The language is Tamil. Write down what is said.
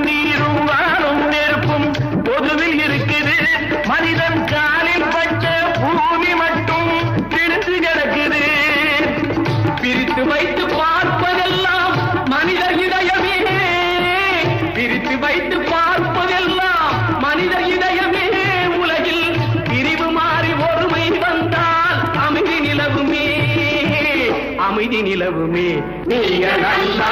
நீரும் வானும் நெருப்பும் பொதுவில் இருக்குது. மனிதன் காலில் பட்ட பூமி மட்டும் பிரித்து கிடக்குது. பிரித்து வைத்து பார்ப்பதெல்லாம் மனித இதயமே, பிரித்து வைத்து பார்ப்பதெல்லாம் மனித இதயமே. உலகில் பிரிவு மாறி ஒருமை வந்தால் அமைதி நிலவுமே, அமைதி நிலவுமே. நீங்க நல்லா